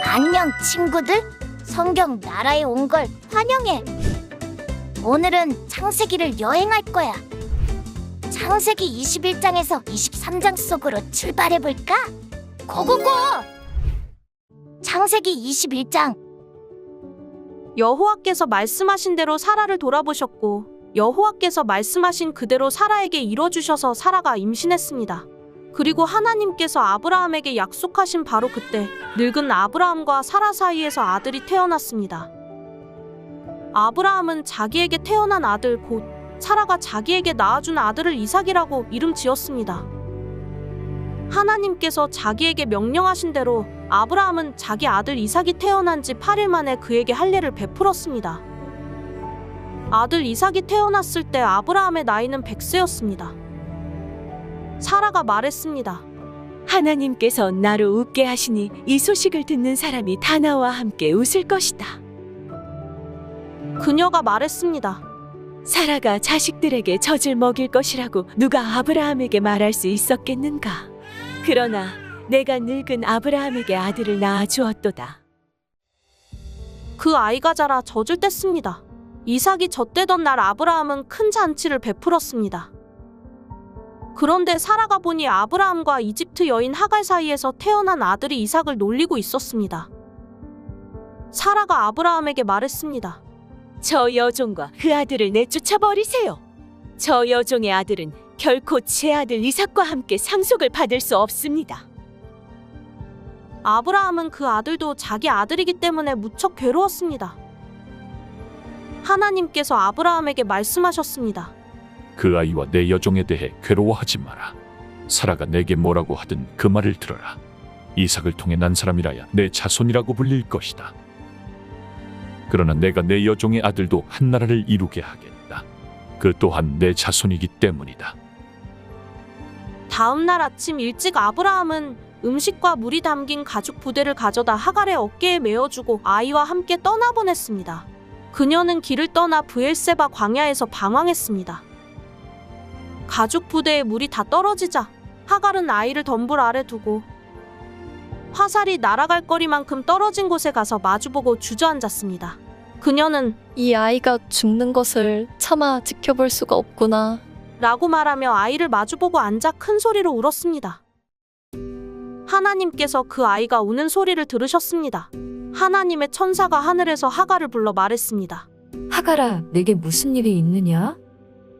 안녕 친구들, 성경 나라에 온 걸 환영해. 오늘은 창세기를 여행할 거야. 창세기 21장에서 23장 속으로 출발해볼까? 고고고! 창세기 21장. 여호와께서 말씀하신 대로 사라를 돌아보셨고 여호와께서 말씀하신 그대로 사라에게 이뤄주셔서 사라가 임신했습니다. 그리고 하나님께서 아브라함에게 약속하신 바로 그때 늙은 아브라함과 사라 사이에서 아들이 태어났습니다. 아브라함은 자기에게 태어난 아들 곧 사라가 자기에게 낳아준 아들을 이삭이라고 이름 지었습니다. 하나님께서 자기에게 명령하신 대로 아브라함은 자기 아들 이삭이 태어난 지 8일 만에 그에게 할례를 베풀었습니다. 아들 이삭이 태어났을 때 아브라함의 나이는 100세였습니다. 사라가 말했습니다. 하나님께서 나를 웃게 하시니 이 소식을 듣는 사람이 다 나와 함께 웃을 것이다. 그녀가 말했습니다. 사라가 자식들에게 젖을 먹일 것이라고 누가 아브라함에게 말할 수 있었겠는가? 그러나 내가 늙은 아브라함에게 아들을 낳아 주었도다. 그 아이가 자라 젖을 뗐습니다. 이삭이 젖대던 날 아브라함은 큰 잔치를 베풀었습니다. 그런데 사라가 보니 아브라함과 이집트 여인 하갈 사이에서 태어난 아들이 이삭을 놀리고 있었습니다. 사라가 아브라함에게 말했습니다. 저 여종과 그 아들을 내쫓아 버리세요. 저 여종의 아들은 결코 제 아들 이삭과 함께 상속을 받을 수 없습니다. 아브라함은 그 아들도 자기 아들이기 때문에 무척 괴로웠습니다. 하나님께서 아브라함에게 말씀하셨습니다. 그 아이와 내 여종에 대해 괴로워하지 마라. 사라가 내게 뭐라고 하든 그 말을 들어라. 이삭을 통해 난 사람이라야 내 자손이라고 불릴 것이다. 그러나 내가 내 여종의 아들도 한 나라를 이루게 하겠다. 그 또한 내 자손이기 때문이다. 다음 날 아침 일찍 아브라함은 음식과 물이 담긴 가죽 부대를 가져다 하갈의 어깨에 메어주고 아이와 함께 떠나보냈습니다. 그녀는 길을 떠나 브엘세바 광야에서 방황했습니다. 가죽 부대에 물이 다 떨어지자 하갈은 아이를 덤불 아래 두고 화살이 날아갈 거리만큼 떨어진 곳에 가서 마주보고 주저앉았습니다. 그녀는 이 아이가 죽는 것을 차마 지켜볼 수가 없구나. 라고 말하며 아이를 마주보고 앉아 큰 소리로 울었습니다. 하나님께서 그 아이가 우는 소리를 들으셨습니다. 하나님의 천사가 하늘에서 하갈을 불러 말했습니다. 하갈아, 내게 무슨 일이 있느냐?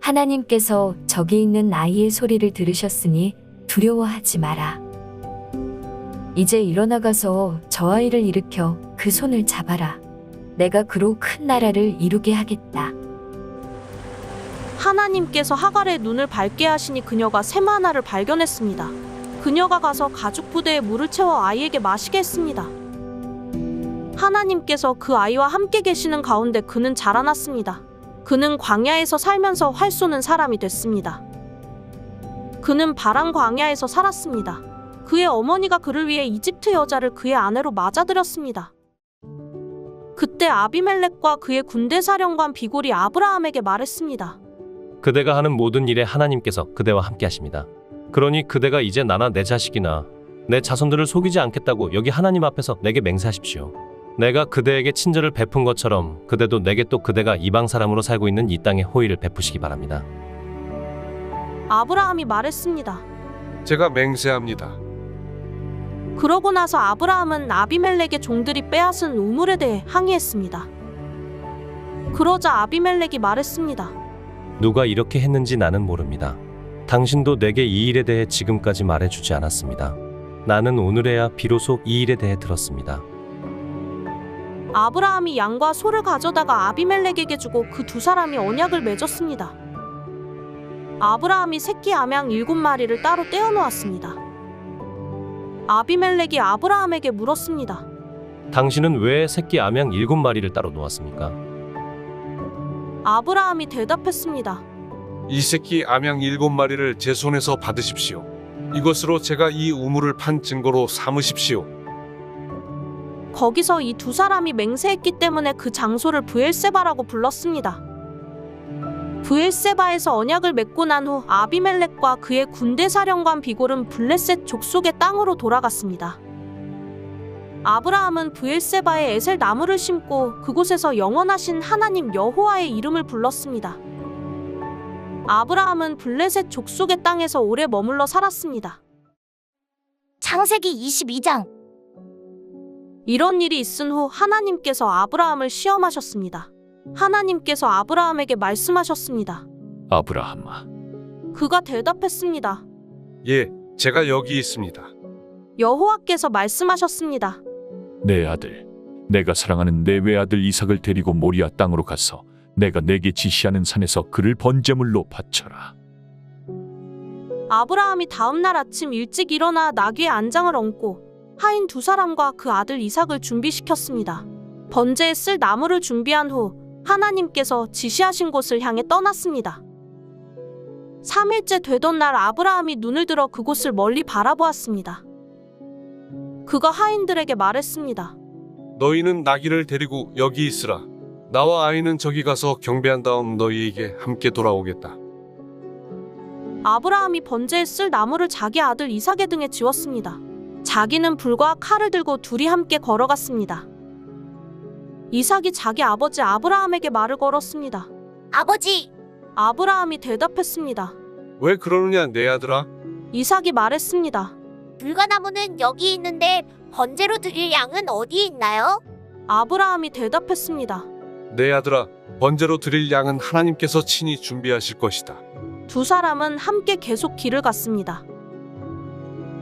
하나님께서 저기 있는 아이의 소리를 들으셨으니 두려워하지 마라. 이제 일어나가서 저 아이를 일으켜 그 손을 잡아라. 내가 그로 큰 나라를 이루게 하겠다. 하나님께서 하갈의 눈을 밝게 하시니 그녀가 샘 하나를 발견했습니다. 그녀가 가서 가죽 부대에 물을 채워 아이에게 마시게 했습니다. 하나님께서 그 아이와 함께 계시는 가운데 그는 자라났습니다. 그는 광야에서 살면서 활 쏘는 사람이 됐습니다. 그는 바란 광야에서 살았습니다. 그의 어머니가 그를 위해 이집트 여자를 그의 아내로 맞아들였습니다. 그때 아비멜렉과 그의 군대 사령관 비골이 아브라함에게 말했습니다. 그대가 하는 모든 일에 하나님께서 그대와 함께 하십니다. 그러니 그대가 이제 나나 내 자식이나 내 자손들을 속이지 않겠다고 여기 하나님 앞에서 내게 맹세하십시오. 내가 그대에게 친절을 베푼 것처럼 그대도 내게 또 그대가 이방 사람으로 살고 있는 이 땅에 호의를 베푸시기 바랍니다. 아브라함이 말했습니다. 제가 맹세합니다. 그러고 나서 아브라함은 아비멜렉의 종들이 빼앗은 우물에 대해 항의했습니다. 그러자 아비멜렉이 말했습니다. 누가 이렇게 했는지 나는 모릅니다. 당신도 내게 이 일에 대해 지금까지 말해주지 않았습니다. 나는 오늘에야 비로소 이 일에 대해 들었습니다. 아브라함이 양과 소를 가져다가 아비멜렉에게 주고 그 두 사람이 언약을 맺었습니다. 아브라함이 새끼 암양 7마리를 따로 떼어놓았습니다. 아비멜렉이 아브라함에게 물었습니다. 당신은 왜 새끼 암양 7마리를 따로 놓았습니까? 아브라함이 대답했습니다. 이 새끼 암양 7마리를 제 손에서 받으십시오. 이것으로 제가 이 우물을 판 증거로 삼으십시오. 거기서 이 두 사람이 맹세했기 때문에 그 장소를 브엘세바라고 불렀습니다. 브엘세바에서 언약을 맺고 난 후 아비멜렉과 그의 군대 사령관 비골은 블레셋 족속의 땅으로 돌아갔습니다. 아브라함은 브엘세바에 에셀 나무를 심고 그곳에서 영원하신 하나님 여호와의 이름을 불렀습니다. 아브라함은 블레셋 족속의 땅에서 오래 머물러 살았습니다. 창세기 22장. 이런 일이 있은 후 하나님께서 아브라함을 시험하셨습니다. 하나님께서 아브라함에게 말씀하셨습니다. 아브라함아, 그가 대답했습니다. 예, 제가 여기 있습니다. 여호와께서 말씀하셨습니다. 내 아들, 내가 사랑하는 내 외아들 이삭을 데리고 모리아 땅으로 가서 내가 내게 지시하는 산에서 그를 번제물로 바쳐라. 아브라함이 다음 날 아침 일찍 일어나 나귀의 안장을 얹고 하인 두 사람과 그 아들 이삭을 준비시켰습니다. 번제에 쓸 나무를 준비한 후 하나님께서 지시하신 곳을 향해 떠났습니다. 3일째 되던 날 아브라함이 눈을 들어 그곳을 멀리 바라보았습니다. 그가 하인들에게 말했습니다. 너희는 나귀를 데리고 여기 있으라. 나와 아이는 저기 가서 경배한 다음 너희에게 함께 돌아오겠다. 아브라함이 번제에 쓸 나무를 자기 아들 이삭의 등에 지웠습니다. 자기는 불과 칼을 들고 둘이 함께 걸어갔습니다. 이삭이 자기 아버지 아브라함에게 말을 걸었습니다. 아버지, 아브라함이 대답했습니다. 왜 그러느냐 내 아들아? 이삭이 말했습니다. 불가나무는 여기 있는데 번제로 드릴 양은 어디에 있나요? 아브라함이 대답했습니다. 내 아들아, 번제로 드릴 양은 하나님께서 친히 준비하실 것이다. 두 사람은 함께 계속 길을 갔습니다.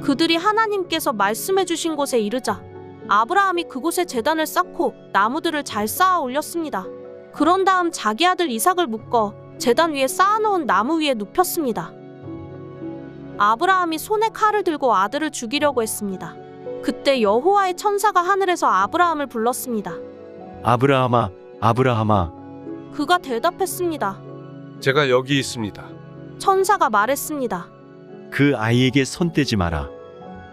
그들이 하나님께서 말씀해 주신 곳에 이르자 아브라함이 그곳에 제단을 쌓고 나무들을 잘 쌓아 올렸습니다. 그런 다음 자기 아들 이삭을 묶어 제단 위에 쌓아놓은 나무 위에 눕혔습니다. 아브라함이 손에 칼을 들고 아들을 죽이려고 했습니다. 그때 여호와의 천사가 하늘에서 아브라함을 불렀습니다. 아브라함아, 아브라함아. 그가 대답했습니다. 제가 여기 있습니다. 천사가 말했습니다. 그 아이에게 손 떼지 마라.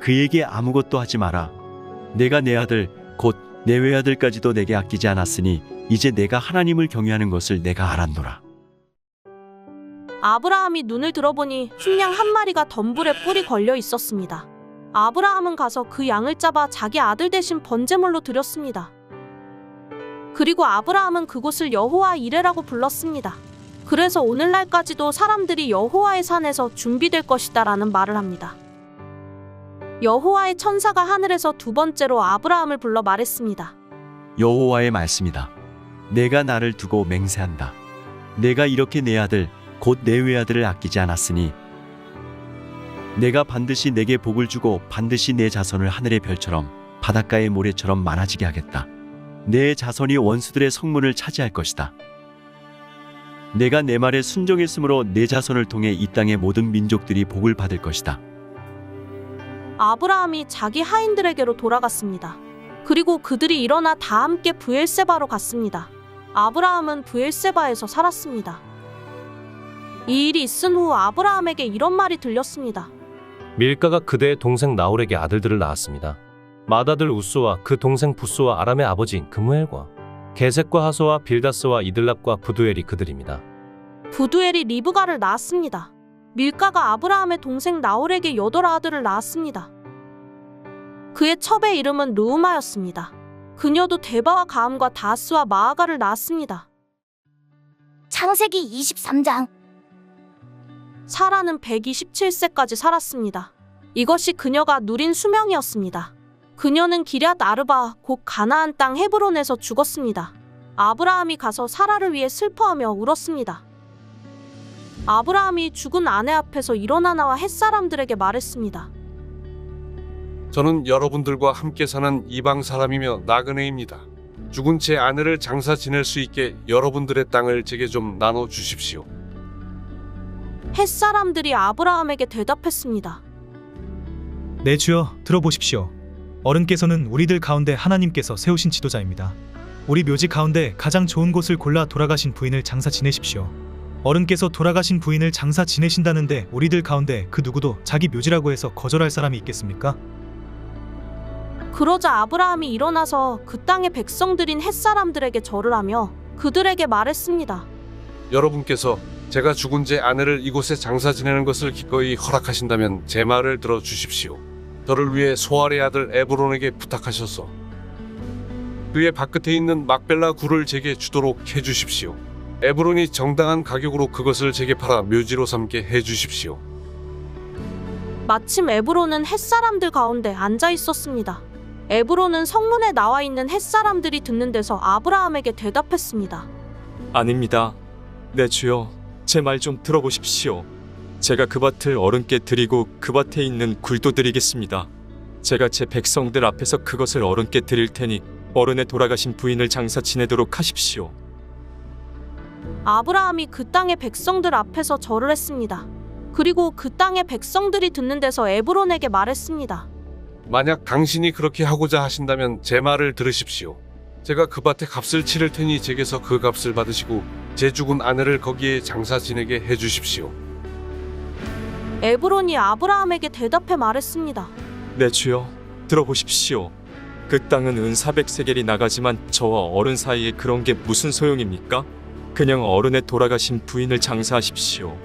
그에게 아무것도 하지 마라. 내가 내 아들 곧 내 외아들까지도 내게 아끼지 않았으니 이제 내가 하나님을 경외하는 것을 내가 알았노라. 아브라함이 눈을 들어보니 춘양 한 마리가 덤불에 뿔이 걸려 있었습니다. 아브라함은 가서 그 양을 잡아 자기 아들 대신 번제물로 드렸습니다. 그리고 아브라함은 그곳을 여호와 이레라고 불렀습니다. 그래서 오늘날까지도 사람들이 여호와의 산에서 준비될 것이다라는 말을 합니다. 여호와의 천사가 하늘에서 두 번째로 아브라함을 불러 말했습니다. 여호와의 말씀이다. 내가 나를 두고 맹세한다. 내가 이렇게 내 아들 곧 내 외아들을 아끼지 않았으니 내가 반드시 내게 복을 주고 반드시 내 자손을 하늘의 별처럼 바닷가의 모래처럼 많아지게 하겠다. 내 자손이 원수들의 성문을 차지할 것이다. 내가 내 말에 순종했으므로 내 자손을 통해 이 땅의 모든 민족들이 복을 받을 것이다. 아브라함이 자기 하인들에게로 돌아갔습니다. 그리고 그들이 일어나 다 함께 브엘세바로 갔습니다. 아브라함은 브엘세바에서 살았습니다. 이 일이 있은 후 아브라함에게 이런 말이 들렸습니다. 밀가가 그대의 동생 나홀에게 아들들을 낳았습니다. 맏아들 우스와 그 동생 부스와 아람의 아버지인 그무엘과 게셋과 하소와 빌다스와 이들랍과 부두엘이 그들입니다. 부두엘이 리브가를 낳았습니다. 밀가가 아브라함의 동생 나홀에게 8 아들을 낳았습니다. 그의 첩의 이름은 르우마였습니다. 그녀도 데바와 가함과 다스와 마아가를 낳았습니다. 창세기 23장. 사라는 127세까지 살았습니다. 이것이 그녀가 누린 수명이었습니다. 그녀는 기럇 아르바 곧 가나안 땅 헤브론에서 죽었습니다. 아브라함이 가서 사라를 위해 슬퍼하며 울었습니다. 아브라함이 죽은 아내 앞에서 일어나 나와 햇사람들에게 말했습니다. 저는 여러분들과 함께 사는 이방 사람이며 나그네입니다. 죽은 제 아내를 장사 지낼 수 있게 여러분들의 땅을 제게 좀 나눠 주십시오. 햇사람들이 아브라함에게 대답했습니다. 네 주여, 들어보십시오. 어른께서는 우리들 가운데 하나님께서 세우신 지도자입니다. 우리 묘지 가운데 가장 좋은 곳을 골라 돌아가신 부인을 장사 지내십시오. 어른께서 돌아가신 부인을 장사 지내신다는데 우리들 가운데 그 누구도 자기 묘지라고 해서 거절할 사람이 있겠습니까? 그러자 아브라함이 일어나서 그 땅의 백성들인 햇사람들에게 절을 하며 그들에게 말했습니다. 여러분께서 제가 죽은 제 아내를 이곳에 장사 지내는 것을 기꺼이 허락하신다면 제 말을 들어 주십시오. 저를 위해 소알의 아들 에브론에게 부탁하셔서 그의 발끝에 있는 막벨라 굴을 제게 주도록 해주십시오. 에브론이 정당한 가격으로 그것을 제게 팔아 묘지로 삼게 해주십시오. 마침 에브론은 햇사람들 가운데 앉아 있었습니다. 에브론은 성문에 나와 있는 햇사람들이 듣는 데서 아브라함에게 대답했습니다. 아닙니다. 내 주여, 제 말 좀 들어보십시오. 제가 그 밭을 어른께 드리고 그 밭에 있는 굴도 드리겠습니다. 제가 제 백성들 앞에서 그것을 어른께 드릴 테니 어른의 돌아가신 부인을 장사 지내도록 하십시오. 아브라함이 그 땅의 백성들 앞에서 절을 했습니다. 그리고 그 땅의 백성들이 듣는 데서 에브론에게 말했습니다. 만약 당신이 그렇게 하고자 하신다면 제 말을 들으십시오. 제가 그 밭에 값을 치를 테니 제게서 그 값을 받으시고 제 죽은 아내를 거기에 장사 지내게 해주십시오. 에브론이 아브라함에게 대답해 말했습니다. 내 주여, 들어보십시오. 그 땅은 은 400세겔이 나가지만 저와 어른 사이에 그런 게 무슨 소용입니까? 그냥 어른의 돌아가신 부인을 장사하십시오.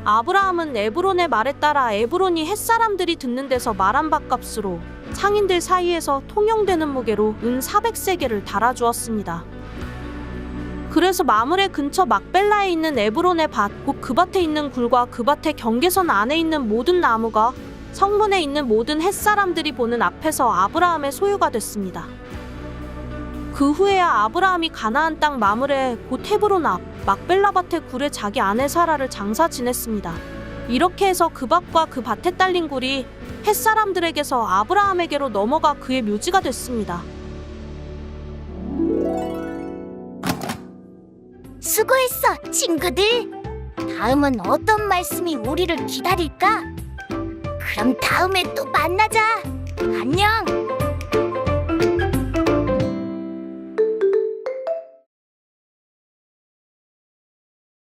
아브라함은 에브론의 말에 따라 에브론이 햇사람들이 듣는 데서 말한 밭값으로 상인들 사이에서 통용되는 무게로 은 400세겔을 달아주었습니다. 그래서 마므레 근처 막벨라에 있는 에브론의 밭, 곧 그 밭에 있는 굴과 그 밭의 경계선 안에 있는 모든 나무가 성문에 있는 모든 햇사람들이 보는 앞에서 아브라함의 소유가 됐습니다. 그 후에야 아브라함이 가나안 땅 마므레 곧 헤브론 앞 막벨라 밭의 굴에 자기 아내 사라를 장사 지냈습니다. 이렇게 해서 그 밭과 그 밭에 딸린 굴이 햇사람들에게서 아브라함에게로 넘어가 그의 묘지가 됐습니다. 수고했어, 친구들. 다음은 어떤 말씀이 우리를 기다릴까? 그럼 다음에 또 만나자. 안녕.